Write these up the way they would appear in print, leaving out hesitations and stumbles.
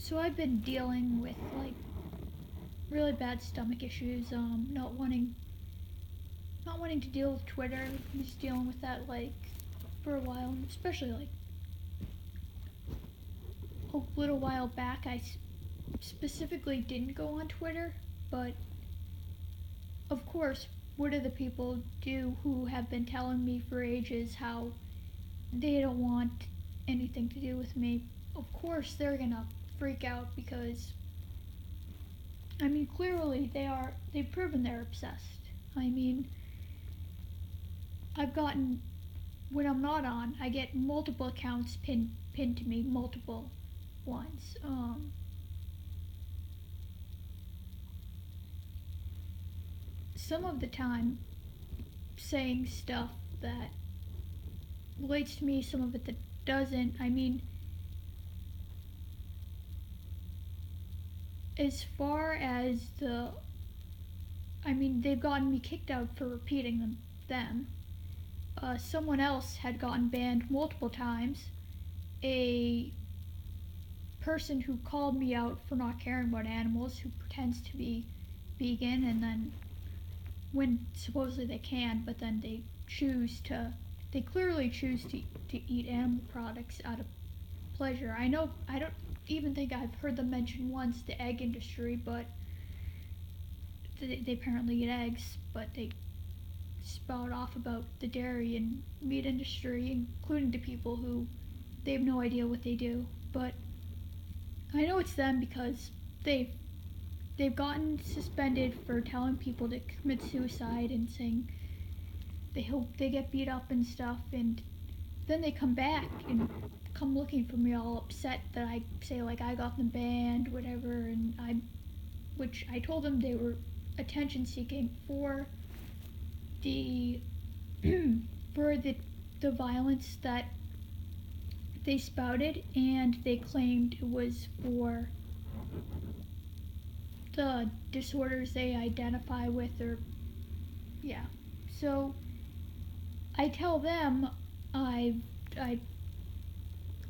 So I've been dealing with like really bad stomach issues. Not wanting to deal with Twitter. I'm just dealing with that like for a while, especially like a little while back. I specifically didn't go on Twitter, but of course, what do the people do who have been telling me for ages how they don't want anything to do with me? Of course, they're gonna freak out because I mean, clearly they've proven they're obsessed. I mean, I've gotten, when I'm not on, I get multiple accounts pinned to me, multiple ones. Some of the time saying stuff that relates to me, some of it that doesn't. I mean, as far as they've gotten me kicked out for repeating them. Someone else had gotten banned multiple times. A person who called me out for not caring about animals, who pretends to be vegan, and then when supposedly they can, but then they clearly choose to eat animal products out of pleasure. I don't even think I've heard them mention once the egg industry, but they apparently eat eggs, but they spout off about the dairy and meat industry, including to people who they have no idea what they do. But I know it's them because they've gotten suspended for telling people to commit suicide and saying they hope they get beat up and stuff, and then they come back and come looking for me all upset that I say like I got them banned, whatever, and which I told them they were attention seeking for the for the violence that they spouted, and they claimed it was for the disorders they identify with, or yeah. So I tell them I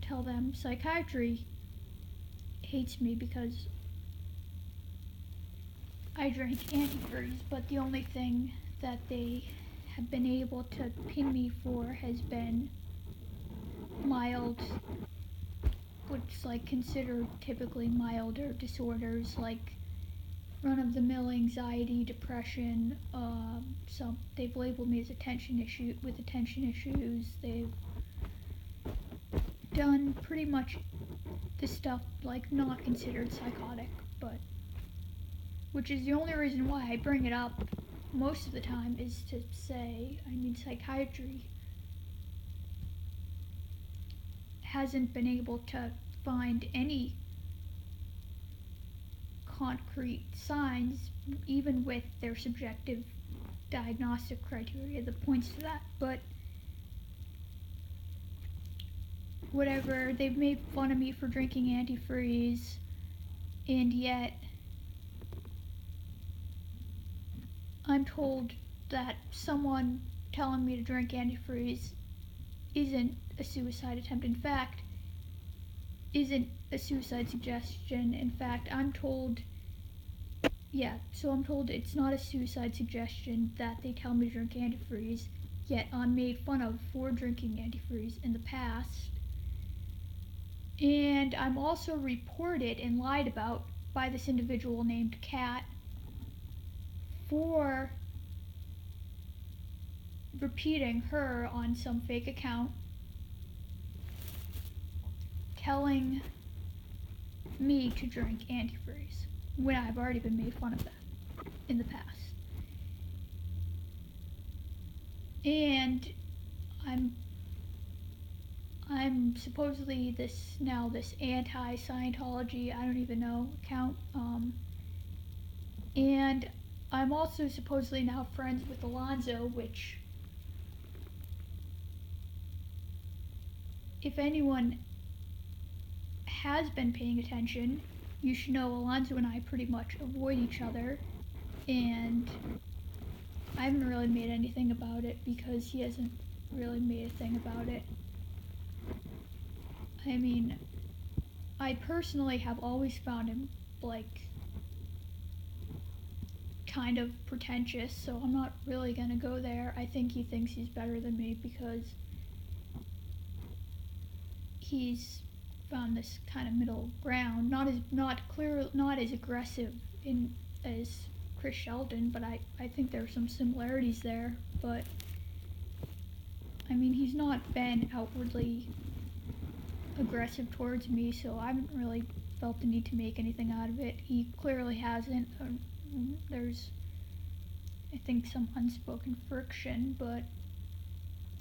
tell them psychiatry hates me because I drink antifreeze, but the only thing that they have been able to pin me for has been mild, what's like considered typically milder disorders like run-of-the-mill anxiety, depression. So they've labeled me as attention issues. They've done pretty much the stuff like not considered psychotic, but which is the only reason why I bring it up most of the time is to say, I mean, psychiatry hasn't been able to find any concrete signs, even with their subjective diagnostic criteria that points to that. But whatever, they've made fun of me for drinking antifreeze, and yet I'm told that someone telling me to drink antifreeze isn't a suicide attempt. In fact, isn't a suicide suggestion. In fact, I'm told it's not a suicide suggestion that they tell me to drink antifreeze, yet I'm made fun of for drinking antifreeze in the past. And I'm also reported and lied about by this individual named Kat for repeating her on some fake account, telling me to drink antifreeze when I've already been made fun of that in the past. And I'm supposedly this anti-Scientology, I don't even know, account. And I'm also supposedly now friends with Alonzo, which, if anyone has been paying attention, you should know Alonzo and I pretty much avoid each other, and I haven't really made anything about it because he hasn't really made a thing about it. I mean, I personally have always found him, like, kind of pretentious, so I'm not really gonna go there. I think he thinks he's better than me because he's found this kind of middle ground. Not as aggressive as Chris Sheldon, but I think there are some similarities there. But I mean, he's not been outwardly aggressive towards me, so I haven't really felt the need to make anything out of it. He clearly hasn't. There's, I think, some unspoken friction, but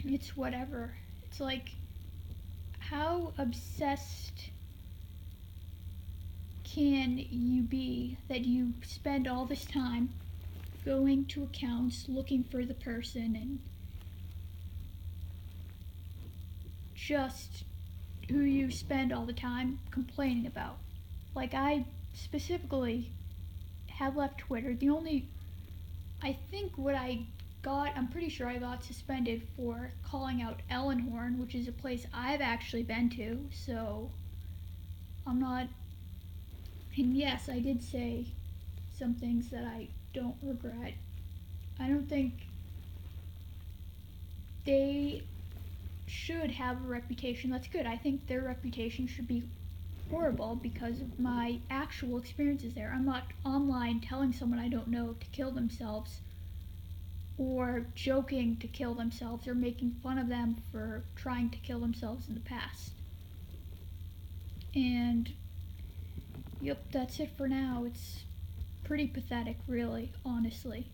it's whatever. It's like, how obsessed can you be that you spend all this time going to accounts looking for the person and just who you spend all the time complaining about? Like, I specifically have left Twitter. I think I'm pretty sure I got suspended for calling out Ellenhorn, which is a place I've actually been to, so I'm not. And yes, I did say some things that I don't regret. I don't think they should have a reputation that's good. I think their reputation should be horrible because of my actual experiences there. I'm not online telling someone I don't know to kill themselves or joking to kill themselves or making fun of them for trying to kill themselves in the past. And yep, that's it for now. It's pretty pathetic, really, honestly.